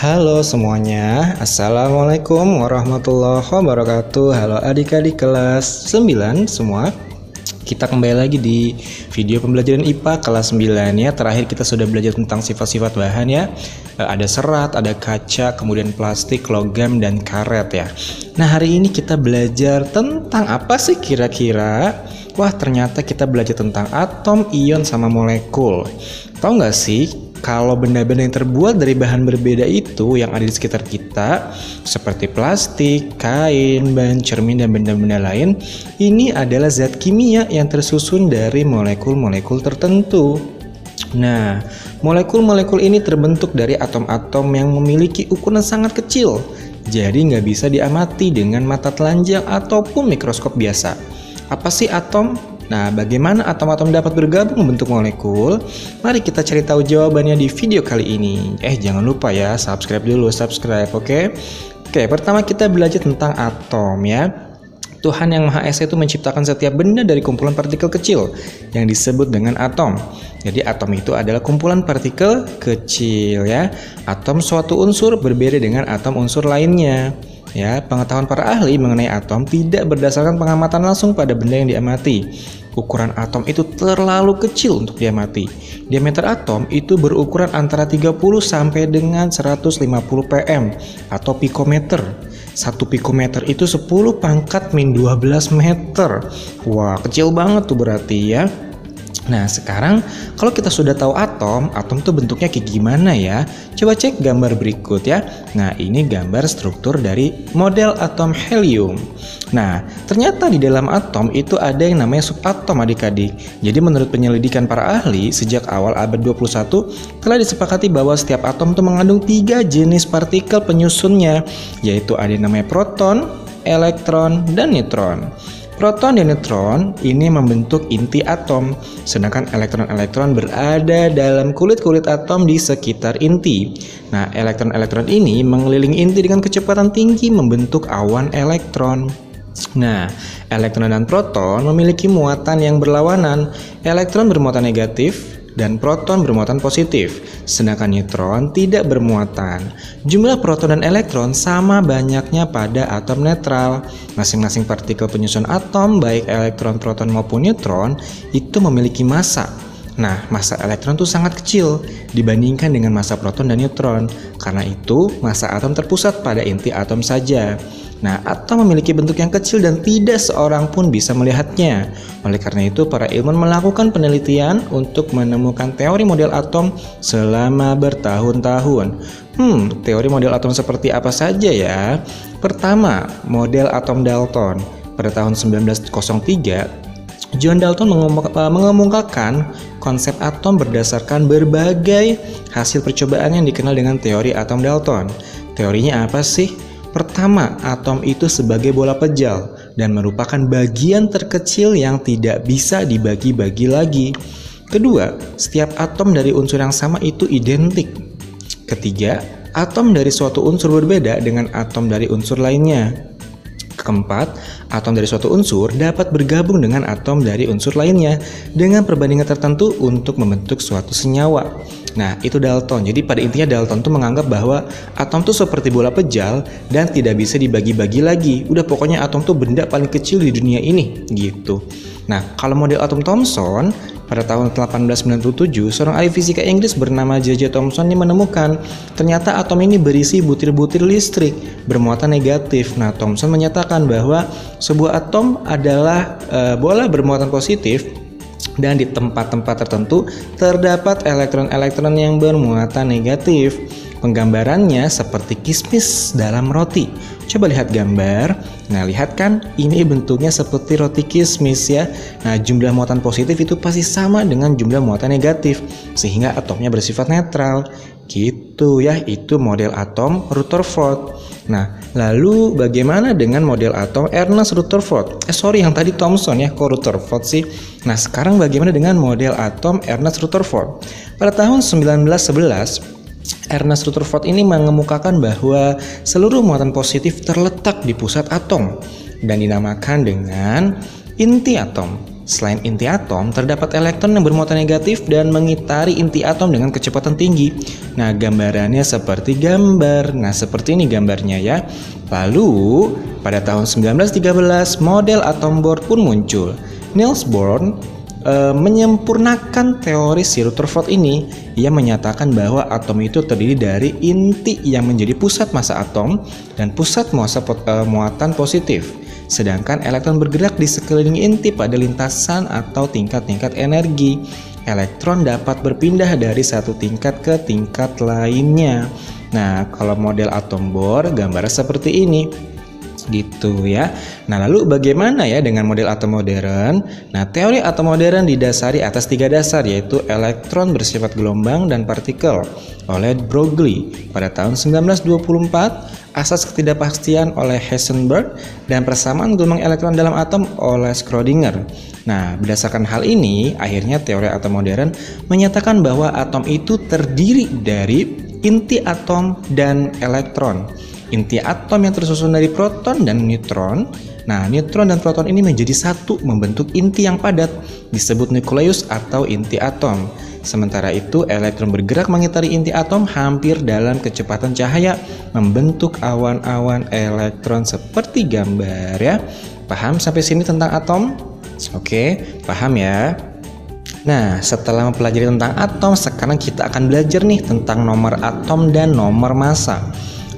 Halo semuanya, Assalamualaikum warahmatullahi wabarakatuh. Halo adik-adik kelas 9 semua. Kita kembali lagi di video pembelajaran IPA kelas 9 ya. Terakhir kita sudah belajar tentang sifat-sifat bahan ya. Ada serat, ada kaca, kemudian plastik, logam, dan karet ya. Nah, hari ini kita belajar tentang apa sih kira-kira? Wah, ternyata kita belajar tentang atom, ion, sama molekul. Tahu nggak sih? Kalau benda-benda yang terbuat dari bahan berbeda itu yang ada di sekitar kita, seperti plastik, kain, ban, cermin, dan benda-benda lain, ini adalah zat kimia yang tersusun dari molekul-molekul tertentu. Nah, molekul-molekul ini terbentuk dari atom-atom yang memiliki ukuran sangat kecil, jadi nggak bisa diamati dengan mata telanjang ataupun mikroskop biasa. Apa sih atom? Nah, bagaimana atom-atom dapat bergabung membentuk molekul? Mari kita cari tahu jawabannya di video kali ini. Jangan lupa ya, subscribe dulu, oke? Oke, pertama kita belajar tentang atom ya. Tuhan Yang Maha Esa itu menciptakan setiap benda dari kumpulan partikel kecil yang disebut dengan atom. Jadi atom itu adalah kumpulan partikel kecil ya. Atom suatu unsur berbeda dengan atom unsur lainnya. Ya, pengetahuan para ahli mengenai atom tidak berdasarkan pengamatan langsung pada benda yang diamati. Ukuran atom itu terlalu kecil untuk diamati. Diameter atom itu berukuran antara 30 sampai dengan 150 pm atau pikometer. 1 pikometer itu 10 pangkat min 12 meter. Wah, kecil banget tuh berarti ya. Nah, sekarang kalau kita sudah tahu atom tuh bentuknya kayak gimana ya? Coba cek gambar berikut ya. Nah, ini gambar struktur dari model atom helium. Nah, ternyata di dalam atom itu ada yang namanya subatom adik-adik. Jadi menurut penyelidikan para ahli, sejak awal abad 21 telah disepakati bahwa setiap atom itu mengandung 3 jenis partikel penyusunnya, yaitu ada yang namanya proton, elektron, dan neutron. Proton dan neutron ini membentuk inti atom, sedangkan elektron-elektron berada dalam kulit-kulit atom di sekitar inti. Nah, elektron-elektron ini mengelilingi inti dengan kecepatan tinggi membentuk awan elektron. Nah, elektron dan proton memiliki muatan yang berlawanan. Elektron bermuatan negatif dan proton bermuatan positif, sedangkan neutron tidak bermuatan. Jumlah proton dan elektron sama banyaknya pada atom netral. Masing-masing partikel penyusun atom, baik elektron, proton maupun neutron, itu memiliki massa. Nah, massa elektron itu sangat kecil dibandingkan dengan massa proton dan neutron. Karena itu, massa atom terpusat pada inti atom saja. Nah, atom memiliki bentuk yang kecil dan tidak seorang pun bisa melihatnya. Oleh karena itu, para ilmuwan melakukan penelitian untuk menemukan teori model atom selama bertahun-tahun. Teori model atom seperti apa saja ya? Pertama, model atom Dalton. Pada tahun 1903, John Dalton mengemukakan konsep atom berdasarkan berbagai hasil percobaan yang dikenal dengan teori atom Dalton. Teorinya apa sih? Pertama, atom itu sebagai bola pejal dan merupakan bagian terkecil yang tidak bisa dibagi-bagi lagi. Kedua, setiap atom dari unsur yang sama itu identik. Ketiga, atom dari suatu unsur berbeda dengan atom dari unsur lainnya. Keempat, atom dari suatu unsur dapat bergabung dengan atom dari unsur lainnya dengan perbandingan tertentu untuk membentuk suatu senyawa. Nah, itu Dalton. Jadi pada intinya Dalton tuh menganggap bahwa atom tuh seperti bola pejal dan tidak bisa dibagi-bagi lagi. Udah pokoknya atom tuh benda paling kecil di dunia ini gitu. Nah, kalau model atom Thomson pada tahun 1897, seorang ahli fisika Inggris bernama J.J. Thomson ini menemukan ternyata atom ini berisi butir-butir listrik bermuatan negatif. Nah, Thomson menyatakan bahwa sebuah atom adalah bola bermuatan positif dan di tempat-tempat tertentu terdapat elektron-elektron yang bermuatan negatif. Penggambarannya seperti kismis dalam roti. Coba lihat gambar. Nah, lihat kan, ini bentuknya seperti roti kismis ya. Nah, jumlah muatan positif itu pasti sama dengan jumlah muatan negatif, sehingga atomnya bersifat netral. Gitu ya, itu model atom Rutherford. Nah, lalu bagaimana dengan model atom Ernest Rutherford? Yang tadi Thomson ya, kok Rutherford sih? Nah, sekarang bagaimana dengan model atom Ernest Rutherford? Pada tahun 1911, Ernest Rutherford ini mengemukakan bahwa seluruh muatan positif terletak di pusat atom dan dinamakan dengan inti atom. Selain inti atom, terdapat elektron yang bermuatan negatif dan mengitari inti atom dengan kecepatan tinggi. Nah, gambarannya seperti gambar. Nah, seperti ini gambarnya ya. Lalu, pada tahun 1913, model atom Bohr pun muncul. Niels Bohr menyempurnakan teori si Rutherford ini. Ia menyatakan bahwa atom itu terdiri dari inti yang menjadi pusat massa atom dan pusat muatan positif. Sedangkan elektron bergerak di sekeliling inti pada lintasan atau tingkat-tingkat energi. Elektron dapat berpindah dari satu tingkat ke tingkat lainnya. Nah, kalau model atom Bohr gambarnya seperti ini. Gitu ya. Nah, lalu bagaimana ya dengan model atom modern? Nah, teori atom modern didasari atas 3 dasar, yaitu elektron bersifat gelombang dan partikel oleh Broglie pada tahun 1924, asas ketidakpastian oleh Heisenberg, dan persamaan gelombang elektron dalam atom oleh Schrödinger. Nah, berdasarkan hal ini, akhirnya teori atom modern menyatakan bahwa atom itu terdiri dari inti atom dan elektron. Inti atom yang tersusun dari proton dan neutron. Nah, neutron dan proton ini menjadi satu membentuk inti yang padat, disebut nukleus atau inti atom. Sementara itu, elektron bergerak mengitari inti atom hampir dalam kecepatan cahaya, membentuk awan-awan elektron seperti gambar ya. Paham sampai sini tentang atom? Oke, paham ya? Nah, setelah mempelajari tentang atom, sekarang kita akan belajar nih tentang nomor atom dan nomor massa.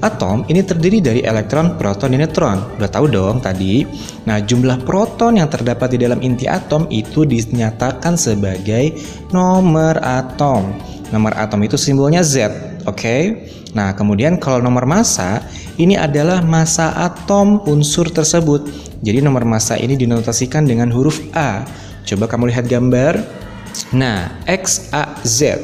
Atom ini terdiri dari elektron, proton, dan neutron. Udah tahu dong tadi. Nah, jumlah proton yang terdapat di dalam inti atom itu dinyatakan sebagai nomor atom. Nomor atom itu simbolnya Z, oke? Nah, kemudian kalau nomor massa, ini adalah massa atom unsur tersebut. Jadi nomor massa ini dinotasikan dengan huruf A. Coba kamu lihat gambar. Nah, X, A, Z.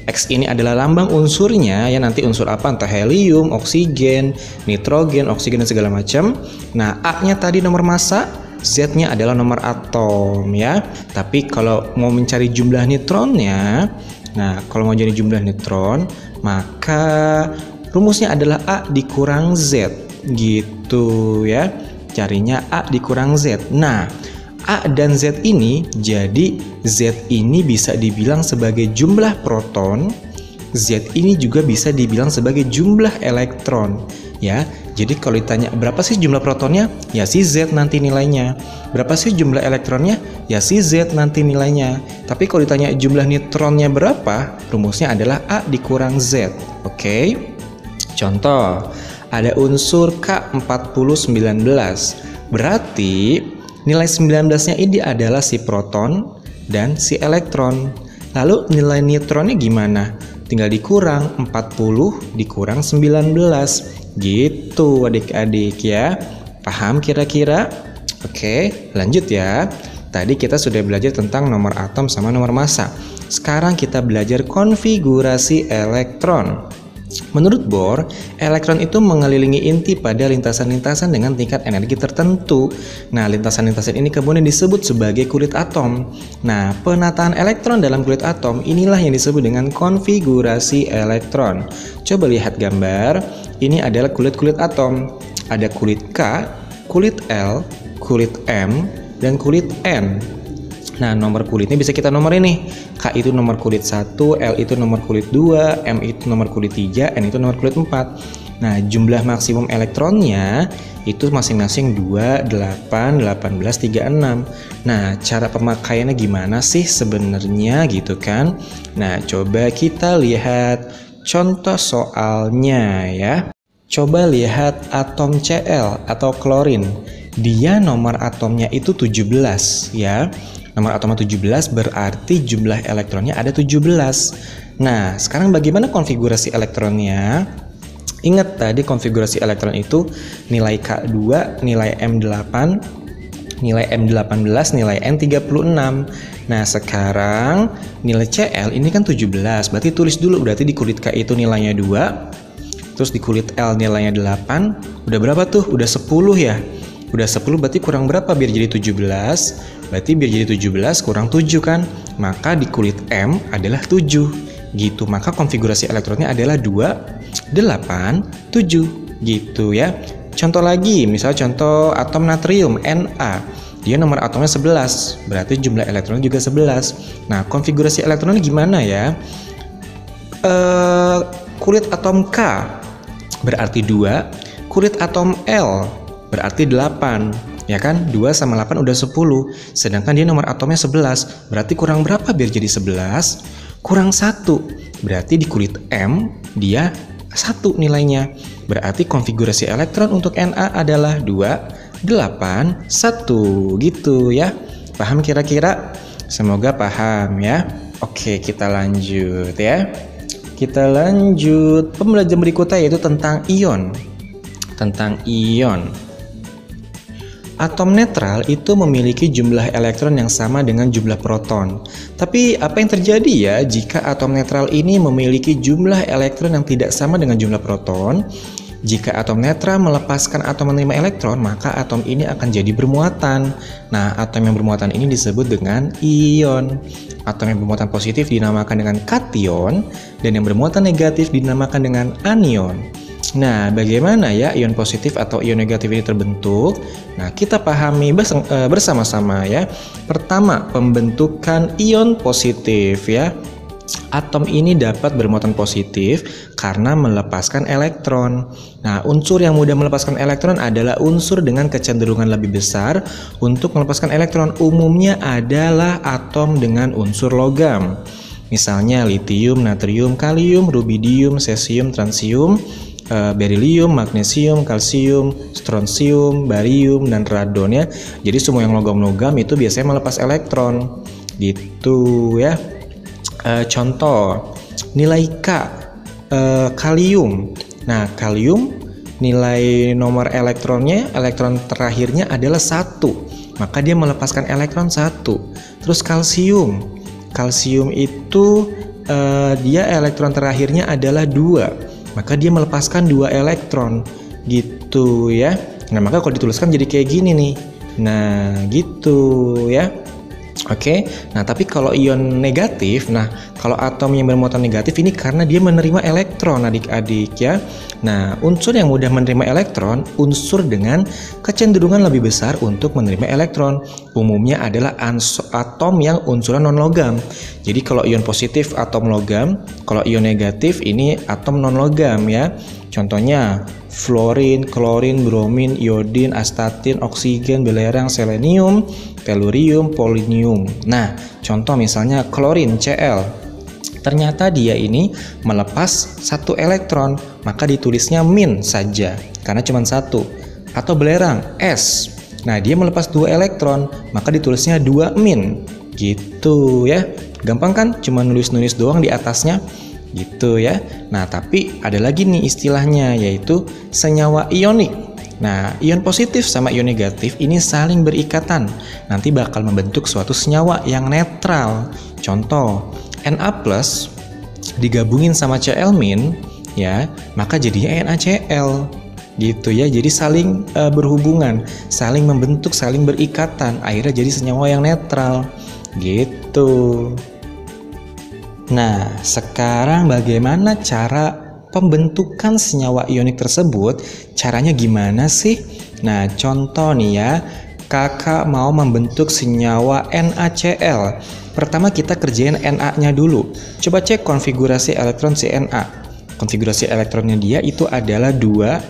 X ini adalah lambang unsurnya ya, nanti unsur apa, entah helium, oksigen, nitrogen, oksigen dan segala macam. Nah, A-nya tadi nomor massa, Z-nya adalah nomor atom ya. Tapi kalau mau mencari jumlah neutronnya, nah kalau mau jadi jumlah neutron, maka rumusnya adalah A dikurang Z gitu ya. Carinya A dikurang Z. Nah, A dan Z ini, jadi Z ini bisa dibilang sebagai jumlah proton, Z ini juga bisa dibilang sebagai jumlah elektron ya. Jadi kalau ditanya berapa sih jumlah protonnya, ya si Z nanti nilainya. Berapa sih jumlah elektronnya, ya si Z nanti nilainya. Tapi kalau ditanya jumlah neutronnya berapa, rumusnya adalah A dikurang Z. Oke. Contoh, ada unsur K4019. Berarti nilai 19-nya ini adalah si proton dan si elektron. Lalu nilai neutronnya gimana? Tinggal dikurang 40 dikurang 19. Gitu adik-adik ya. Paham kira-kira? Oke, lanjut ya. Tadi kita sudah belajar tentang nomor atom sama nomor massa. Sekarang kita belajar konfigurasi elektron. Menurut Bohr, elektron itu mengelilingi inti pada lintasan-lintasan dengan tingkat energi tertentu. Nah, lintasan-lintasan ini kemudian disebut sebagai kulit atom. Nah, penataan elektron dalam kulit atom inilah yang disebut dengan konfigurasi elektron. Coba lihat gambar. Ini adalah kulit-kulit atom. Ada kulit K, kulit L, kulit M, dan kulit N. Nah, nomor kulitnya bisa kita nomorin nih. K itu nomor kulit 1, L itu nomor kulit 2, M itu nomor kulit 3, N itu nomor kulit 4. Nah, jumlah maksimum elektronnya itu masing-masing 2, 8, 18, 36. Nah, cara pemakaiannya gimana sih sebenarnya gitu kan? Nah, coba kita lihat contoh soalnya ya. Coba lihat atom Cl atau klorin. Dia nomor atomnya itu 17 ya. Nomor atomnya 17 berarti jumlah elektronnya ada 17. Nah, sekarang bagaimana konfigurasi elektronnya? Ingat tadi konfigurasi elektron itu nilai K2, nilai M8, nilai M18, nilai N36. Nah, sekarang nilai Cl ini kan 17. Berarti tulis dulu, berarti di kulit K itu nilainya 2. Terus di kulit L nilainya 8. Udah berapa tuh? Udah 10 ya? Udah 10 berarti kurang berapa biar jadi 17? Berarti biar jadi 17 kurang 7 kan? Maka di kulit M adalah 7 gitu. Maka konfigurasi elektronnya adalah 2, 8, 7 gitu ya. Contoh lagi, misal contoh atom natrium Na. dia nomor atomnya 11, berarti jumlah elektronnya juga 11. Nah, konfigurasi elektronnya gimana ya? Kulit atom K berarti 2, kulit atom L berarti 8, ya kan? 2 sama 8 udah 10, sedangkan dia nomor atomnya 11, berarti kurang berapa biar jadi 11? Kurang 1, berarti di kulit M dia 1 nilainya, berarti konfigurasi elektron untuk Na adalah 2, 8, 1 gitu ya. Paham kira-kira? Semoga paham ya. Oke, kita lanjut ya. Kita lanjut pembelajaran berikutnya yaitu tentang ion. Tentang ion. Atom netral itu memiliki jumlah elektron yang sama dengan jumlah proton. Tapi apa yang terjadi ya jika atom netral ini memiliki jumlah elektron yang tidak sama dengan jumlah proton? Jika atom netral melepaskan atom menerima elektron, maka atom ini akan jadi bermuatan. Nah, atom yang bermuatan ini disebut dengan ion. Atom yang bermuatan positif dinamakan dengan kation, dan yang bermuatan negatif dinamakan dengan anion. Nah, bagaimana ya ion positif atau ion negatif ini terbentuk? Nah, kita pahami bersama-sama ya. Pertama, pembentukan ion positif ya. Atom ini dapat bermuatan positif karena melepaskan elektron. Nah, unsur yang mudah melepaskan elektron adalah unsur dengan kecenderungan lebih besar untuk melepaskan elektron. Umumnya adalah atom dengan unsur logam. Misalnya litium, natrium, kalium, rubidium, cesium, transium, berilium, magnesium, kalsium, strontium, barium, dan radon ya. Jadi semua yang logam-logam itu biasanya melepas elektron. Gitu ya. Contoh nilai K, kalium. Nah, kalium nilai nomor elektronnya, elektron terakhirnya adalah 1, maka dia melepaskan elektron 1. Terus kalsium itu dia elektron terakhirnya adalah 2, maka dia melepaskan 2 elektron gitu ya. Nah, maka kalau dituliskan jadi kayak gini nih. Nah, gitu ya. Oke, nah tapi kalau ion negatif, nah kalau atom yang bermuatan negatif ini karena dia menerima elektron adik-adik ya. Nah, unsur yang mudah menerima elektron, unsur dengan kecenderungan lebih besar untuk menerima elektron, umumnya adalah atom yang unsuran non-logam. Jadi kalau ion positif atom logam, kalau ion negatif ini atom non-logam ya. Contohnya fluorin, klorin, bromin, iodin, astatin, oksigen, belerang, selenium, tellurium, polonium. Nah, contoh misalnya klorin Cl. Ternyata dia ini melepas 1 elektron, maka ditulisnya min saja karena cuma 1. Atau belerang S. Nah, dia melepas 2 elektron, maka ditulisnya 2 min. Gitu ya. Gampang kan? Cuma nulis-nulis doang di atasnya. Gitu ya. Nah, tapi ada lagi nih istilahnya yaitu senyawa ionik. Nah, ion positif sama ion negatif ini saling berikatan. Nanti bakal membentuk suatu senyawa yang netral. Contoh, Na+ digabungin sama Cl- ya, maka jadinya NaCl. Gitu ya. Jadi saling berhubungan, saling membentuk, saling berikatan. Akhirnya jadi senyawa yang netral. Gitu. Nah, sekarang bagaimana cara pembentukan senyawa ionik tersebut? Caranya gimana sih? Nah, contoh nih ya, kakak mau membentuk senyawa NaCl. Pertama kita kerjain Na-nya dulu. Coba cek konfigurasi elektron si Na. Konfigurasi elektronnya dia itu adalah 2,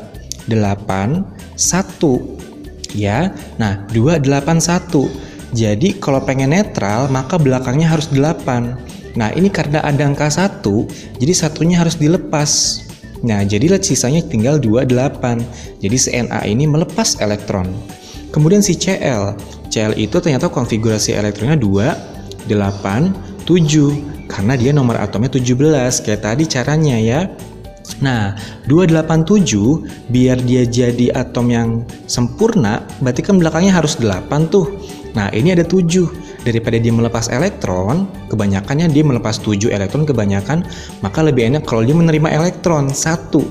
8, 1. Ya, nah 2, 8, 1. Jadi kalau pengen netral, maka belakangnya harus 8. Nah, ini karena ada angka 1, jadi satunya harus dilepas. Nah, jadilah sisanya tinggal 2, 8. Jadi si Na ini melepas elektron. Kemudian si Cl. Cl itu ternyata konfigurasi elektronnya 2, 8, 7. Karena dia nomor atomnya 17. Kayak tadi caranya ya. Nah, 287 biar dia jadi atom yang sempurna, berarti kan belakangnya harus 8 tuh. Nah, ini ada 7. Daripada dia melepas elektron, kebanyakannya dia melepas 7 elektron kebanyakan, maka lebih enak kalau dia menerima elektron 1.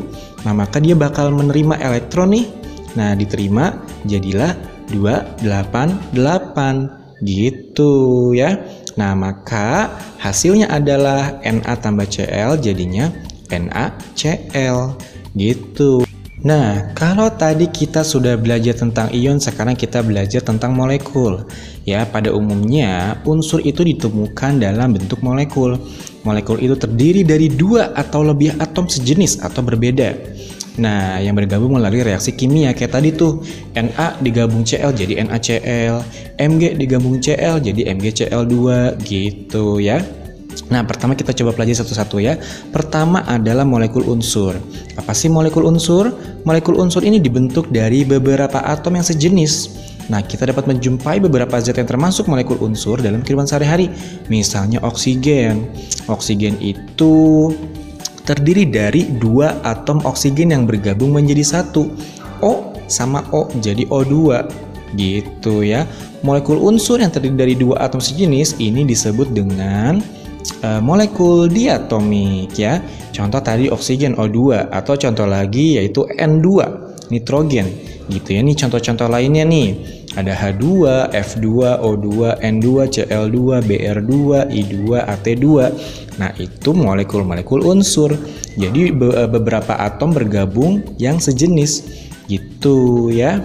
Nah, maka dia bakal menerima elektron nih. Nah, diterima jadilah 2, 8, 8. Gitu ya. Nah, maka hasilnya adalah Na tambah Cl jadinya NaCl. Gitu. Nah, kalau tadi kita sudah belajar tentang ion, sekarang kita belajar tentang molekul. Ya, pada umumnya unsur itu ditemukan dalam bentuk molekul. Molekul itu terdiri dari 2 atau lebih atom sejenis atau berbeda. Nah, yang bergabung melalui reaksi kimia kayak tadi tuh, Na digabung Cl jadi NaCl, Mg digabung Cl jadi MgCl2 gitu ya. Nah, pertama kita coba pelajari satu-satu ya. Pertama adalah molekul unsur. Apa sih molekul unsur? Molekul unsur ini dibentuk dari beberapa atom yang sejenis. Nah, kita dapat menjumpai beberapa zat yang termasuk molekul unsur dalam kehidupan sehari-hari. Misalnya oksigen. Oksigen itu terdiri dari 2 atom oksigen yang bergabung menjadi satu. O sama O jadi O2. Gitu ya. Molekul unsur yang terdiri dari 2 atom sejenis ini disebut dengan molekul diatomik ya. Contoh tadi oksigen O2, atau contoh lagi yaitu N2 nitrogen gitu ya. Nih contoh-contoh lainnya nih, ada H2, F2, O2, N2, Cl2, Br2, I2, At2. Nah, itu molekul-molekul unsur. Jadi beberapa atom bergabung yang sejenis gitu ya.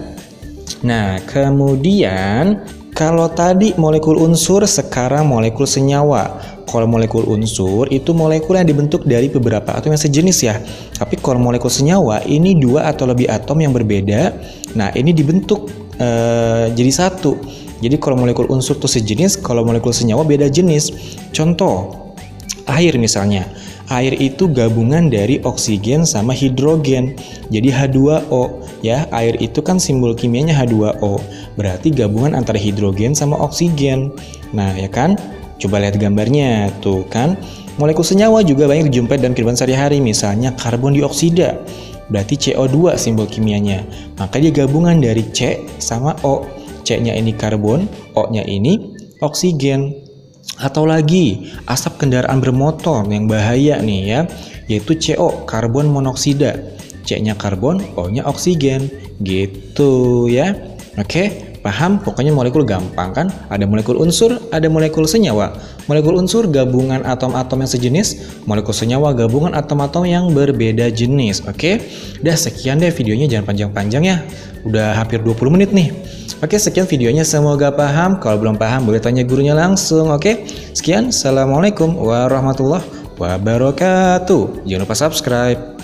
Nah, kemudian kalau tadi molekul unsur, sekarang molekul senyawa. Kalau molekul unsur itu molekul yang dibentuk dari beberapa atom yang sejenis ya. Tapi kalau molekul senyawa ini 2 atau lebih atom yang berbeda. Nah, ini dibentuk jadi satu. Jadi kalau molekul unsur itu sejenis, kalau molekul senyawa beda jenis. Contoh, air misalnya. Air itu gabungan dari oksigen sama hidrogen. Jadi H2O ya. Air itu kan simbol kimianya H2O. Berarti gabungan antara hidrogen sama oksigen. Nah, ya kan? Coba lihat gambarnya, tuh kan. Molekul senyawa juga banyak dijumpai dalam kehidupan sehari-hari, misalnya karbon dioksida. Berarti CO2 simbol kimianya. Maka dia gabungan dari C sama O. C-nya ini karbon, O-nya ini oksigen. Atau lagi, asap kendaraan bermotor yang bahaya nih ya, yaitu CO, karbon monoksida. C-nya karbon, O-nya oksigen. Gitu ya. Oke. Paham? Pokoknya molekul gampang kan? Ada molekul unsur, ada molekul senyawa. Molekul unsur gabungan atom-atom yang sejenis, molekul senyawa gabungan atom-atom yang berbeda jenis. Oke? Udah sekian deh videonya, jangan panjang-panjang ya. Udah hampir 20 menit nih. Oke, sekian videonya, semoga paham. Kalau belum paham boleh tanya gurunya langsung. Oke? Sekian, assalamualaikum warahmatullahi wabarakatuh. Jangan lupa subscribe.